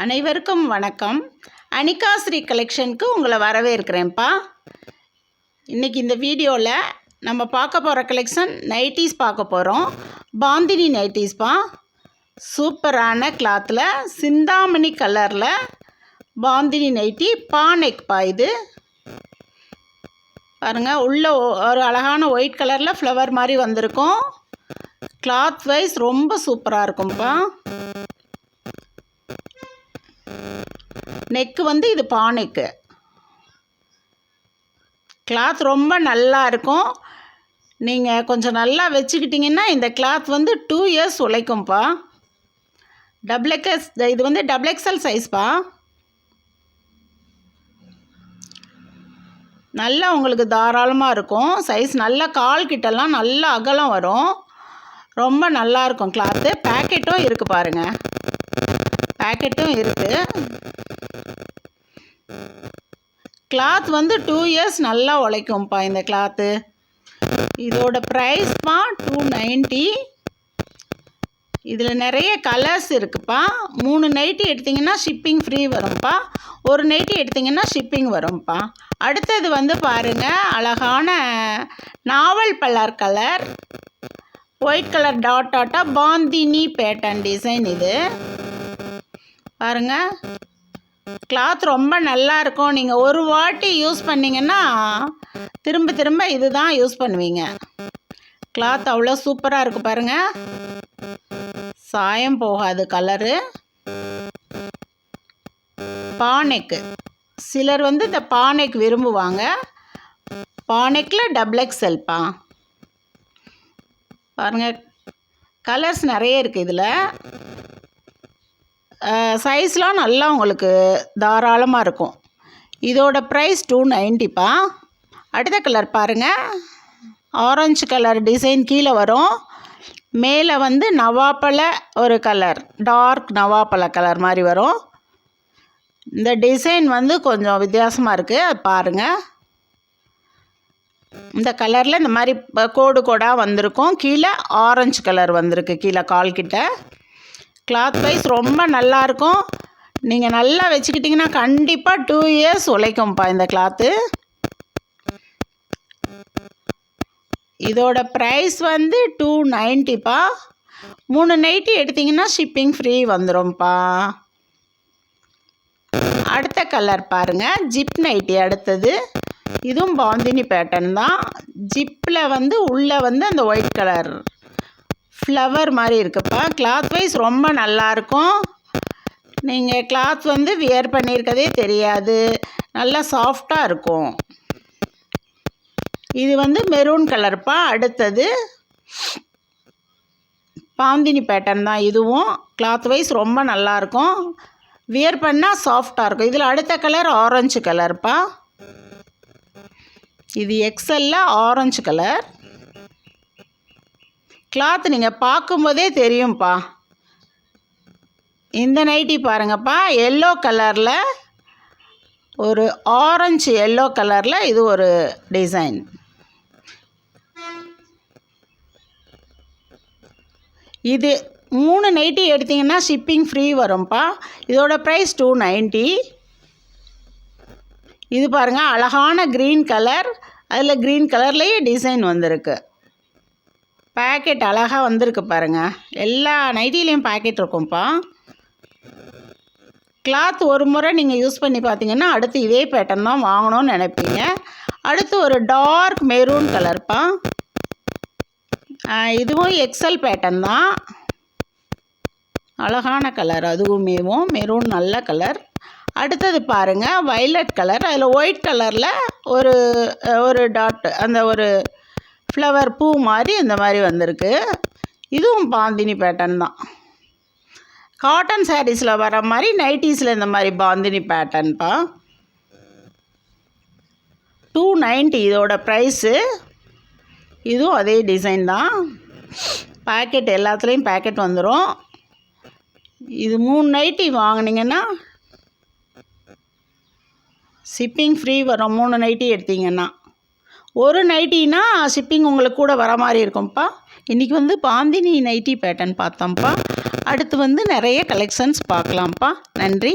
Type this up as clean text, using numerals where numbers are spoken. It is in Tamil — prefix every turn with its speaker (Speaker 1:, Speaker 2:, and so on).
Speaker 1: அனைவருக்கும் வணக்கம். அனிகா ஸ்ரீ கலெக்ஷனுக்கு உங்களை வரவேற்கிறேன்ப்பா. இன்றைக்கி இந்த வீடியோவில் நம்ம பார்க்க போகிற கலெக்ஷன் நைட்டிஸ் பார்க்க போகிறோம். பாந்தினி நைட்டிஸ்ப்பா. சூப்பரான கிளாத்தில் சிந்தாமணி கலரில் பாந்தினி நைட்டி பானெக்ப்பா. இது பாருங்கள், உள்ள ஒரு அழகான ஒயிட் கலரில் ஃப்ளவர் மாதிரி வந்திருக்கும். கிளாத் வைஸ் ரொம்ப சூப்பராக இருக்கும்ப்பா. நெக்கு வந்து இது பானெக்கு. கிளாத் ரொம்ப நல்லா இருக்கும். நீங்கள் கொஞ்சம் நல்லா வச்சுக்கிட்டிங்கன்னா இந்த கிளாத் வந்து 2 இயர்ஸ் உழைக்கும்ப்பா. இது வந்து டபுள் எக்ஸல் சைஸ்ப்பா. நல்லா உங்களுக்கு தாராளமாக இருக்கும். சைஸ் நல்லா கால் கிட்டலாம் நல்லா அகலம் வரும். ரொம்ப நல்லாயிருக்கும் கிளாத்து. பேக்கெட்டும் இருக்குது பாருங்கள், பேக்கெட்டும் இருக்குது. கிளாத் வந்து 2 இயர்ஸ் நல்லா உழைக்கும்ப்பா இந்த கிளாத்து. இதோட ப்ரைஸ்ப்பா 290. இதில் நிறைய கலர்ஸ் இருக்குப்பா. 3 நைட்டி எடுத்திங்கன்னா ஷிப்பிங் ஃப்ரீ வரும்ப்பா. ஒரு நைட்டி எடுத்திங்கன்னா ஷிப்பிங் வரும்ப்பா. அடுத்தது வந்து பாருங்கள், அழகான நாவல் பல்லர் கலர் ஒயிட் கலர் டாட் டாட்டாக பாந்தினி பேட்டர்ன் டிசைன். இது பாருங்கள், கிளாத் ரொம்ப நல்லா இருக்கும். நீங்கள் ஒரு வாட்டி யூஸ் பண்ணிங்கன்னா திரும்ப திரும்ப இது தான் யூஸ் பண்ணுவீங்க. கிளாத் அவ்வளோ சூப்பராக இருக்குது பாருங்கள், சாயம் போகாது கலரு. பானெக்கு சிலர் வந்து இந்த பானெக் விரும்புவாங்க. பானெக்கில் டபுள் எக்ஸல்ப்பா. பாருங்கள், கலர்ஸ் நிறைய இருக்குது இதில். சைஸ்லாம் நல்லா உங்களுக்கு தாராளமாக இருக்கும். இதோட ப்ரைஸ் 290ப்பா. அடுத்த கலர் பாருங்கள், ஆரஞ்சு கலர் டிசைன் கீழே வரும். மேலே வந்து நவாப்பழ ஒரு கலர், டார்க் நவாப்பழ கலர் மாதிரி வரும். இந்த டிசைன் வந்து கொஞ்சம் வித்தியாசமாக இருக்குது, அது பாருங்கள். இந்த கலரில் இந்த மாதிரி கோடு கோடாக வந்திருக்கும். கீழே ஆரஞ்சு கலர் வந்திருக்கு கீழே கால் கிட்ட. கிளாத் வைஸ் ரொம்ப நல்லாயிருக்கும். நீங்கள் நல்லா வச்சுக்கிட்டிங்கன்னா கண்டிப்பாக 2 இயர்ஸ் உழைக்கும்ப்பா இந்த கிளாத்து. இதோட ப்ரைஸ் வந்து 290ப்பா. 3 நைட்டி எடுத்திங்கன்னா ஷிப்பிங் ஃப்ரீ வந்துடும்ப்பா. அடுத்த கலர் பாருங்கள், ஜிப் நைட்டி. அடுத்தது இதுவும் பாந்தினி பேட்டர்ன் தான். ஜிப்பில் வந்து உள்ளே வந்து அந்த ஒயிட் கலர் ஃப்ளவர் மாதிரி இருக்குப்பா. கிளாத் வைஸ் ரொம்ப நல்லாயிருக்கும். நீங்கள் கிளாத் வந்து வியர் பண்ணியிருக்கதே தெரியாது, நல்லா சாஃப்டாக இருக்கும். இது வந்து மெரூன் கலர்ப்பா. அடுத்தது பாந்தினி பேட்டர்ன் தான். இதுவும் கிளாத் வைஸ் ரொம்ப நல்லாயிருக்கும், வியர் பண்ணால் சாஃப்டாக இருக்கும். இதில் அடுத்த கலர் ஆரஞ்சு கலர்ப்பா. இது எக்ஸல்ல ஆரஞ்சு கலர். கிளாத் நீங்கள் பார்க்கும்போதே தெரியும்ப்பா. இந்த நைட்டி பாருங்கப்பா, எல்லோ கலரில் ஒரு ஆரஞ்சு எல்லோ கலரில் இது ஒரு டிசைன். இது 3 நைட்டி எடுத்திங்கன்னா ஷிப்பிங் ஃப்ரீ வரும்ப்பா. இதோட ப்ரைஸ் 290. இது பாருங்கள், அழகான க்ரீன் கலர், அதில் க்ரீன் கலர்லேயே டிசைன் வந்திருக்கு. பேக்கெட் அழகாக வந்திருக்கு பாருங்கள். எல்லா நைட்டிலையும் பேக்கெட் இருக்கும்ப்பா. கிளாத் ஒரு முறை நீங்கள் யூஸ் பண்ணி பார்த்தீங்கன்னா அடுத்து இதே பேட்டர்ன் தான் வாங்கணும்னு நினைப்பீங்க. அடுத்து ஒரு டார்க் மெரூன் கலர்ப்பா. இதுவும் எக்ஸல் பேட்டர்ன் தான். அழகான கலர், அதுவுமேவும் மெரூன் நல்ல கலர். அடுத்தது பாருங்கள் வைலட் கலர். அதில் ஒயிட் கலரில் ஒரு ஒரு டாட், அந்த ஒரு ஃப்ளவர் பூ மாதிரி இந்த மாதிரி வந்திருக்கு. இதுவும் பாந்தினி பேட்டர்ன் தான். காட்டன் சாரீஸில் வர மாதிரி நைட்டிஸில் இந்த மாதிரி பாந்தினி பேட்டர்ன்ப்பா. 290 இதோட ப்ரைஸு. இதுவும் அதே டிசைன் தான். பேக்கெட் எல்லாத்துலேயும் பேக்கெட் வந்துடும். இது 3 நைட்டி வாங்கினீங்கன்னா ஷிப்பிங் ஃப்ரீ வரும். 3 நைட்டி எடுத்தீங்கன்னா. ஒரு நைட்டினா ஷிப்பிங் உங்களுக்கு கூட வர மாதிரி இருக்கும்ப்பா. இன்றைக்கி பாந்தினி நைட்டி பேட்டர்ன் பார்த்தோம்ப்பா. அடுத்து நிறைய கலெக்ஷன்ஸ் பார்க்கலாம்ப்பா. நன்றி.